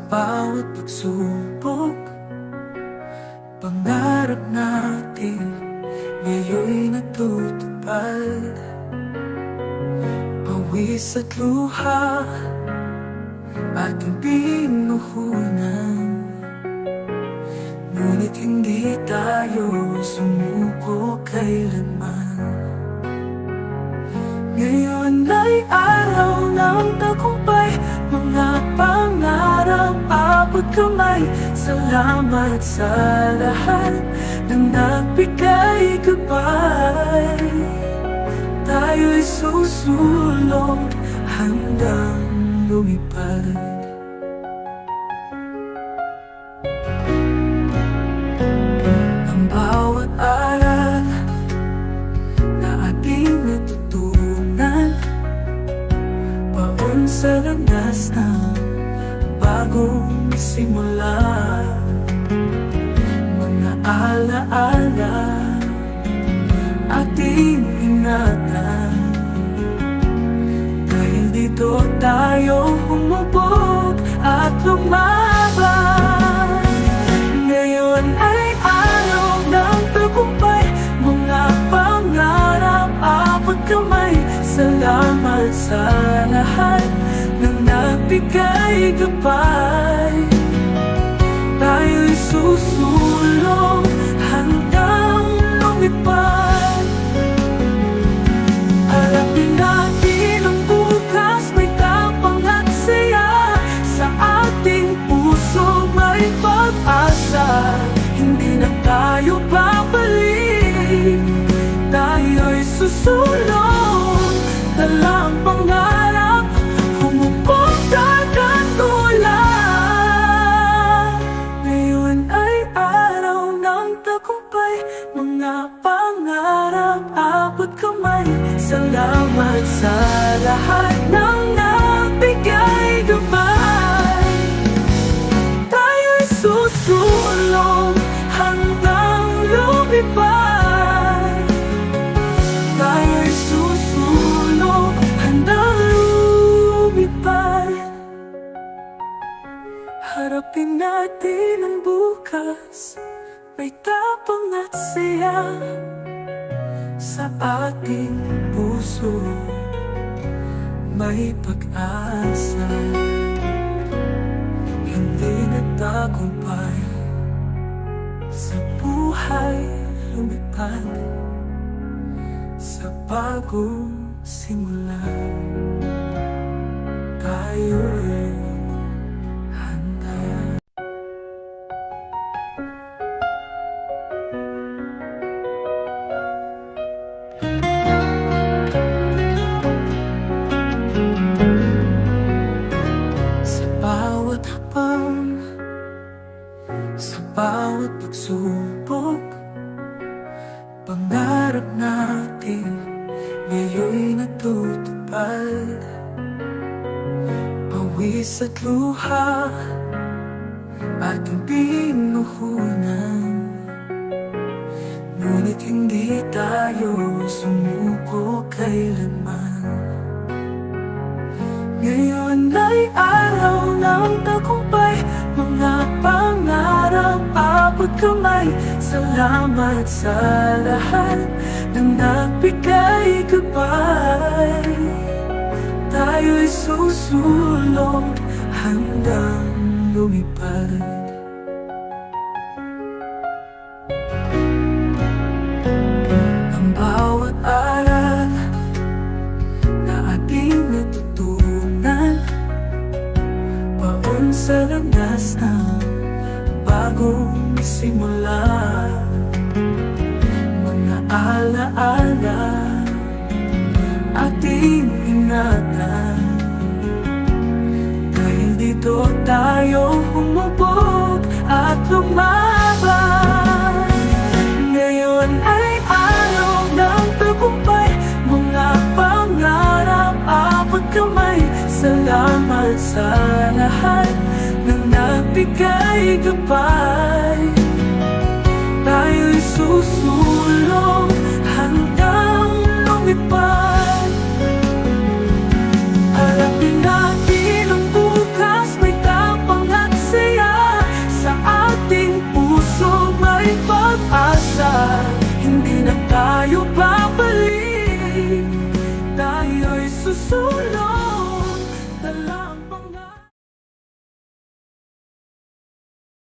bawat pagsubok, pangarap natin ngayon'y natutupad. Pawis at luha ating pinuhunan, ngunit hindi tayo sumuko kailanman. Ngayon ay araw ng tagumpay, mga pangarap abot kamay. Salamat sa lahat ng nagbigay gabay. Tayo'y susulong hanggang lumipad. Ang bawat aral na ating natutunan, paon sa landas ng bagong simula. Mga alaala ating ingatan, dahil dito tayo humubog at lumaban. Ngayon ay araw ng tagumpay, mga pangarap abot kamay. Salamat sa lahat ng nagbigay gabay. Tayo'y susulong hanggang lumipad. Harapin natin ang bukas, may tapang at saya. Sa ating puso may pag-asa, hindi na tayo babalik. Tayo'y susulong, dalang pangarap, humubog dagat ulan. Ngayon ay araw ng tagumpay, mga pangarap abot kamay. Salamat sa lahat ng nagbigay gabay. Tayo'y susulong hanggang lumipad. Tayo'y susulong hanggang lumipad. Harapin natin ang bukas, may tapang at saya. Sa ating puso may pag-asa, hindi nagtagumpay sa buhay lumipad. Sa bagong simula tayo'y handa. Sa bawat hapang, sa bawat pagsubok, pangarap natin ngayon'y natutupad. Pawis at luha ating pinuhunan, ngunit hindi tayo sumuko kailanman. Ngayon ay araw ng tagumpay, mga pangarap abot kamay. Salamat sa lahat ng nagbigay gabay. Tayo'y susulong hanggang lumipad. Ang bawat aral na ating natutunan, paon sa landas ng bagong simula. Mga alaala ating ingatan, dahil dito tayo humubog at lumaban. Ngayon ay araw ng tagumpay, mga pangarap abot kamay. Salamat sa lahat ng nagbigay gabay. Tayo'y susulong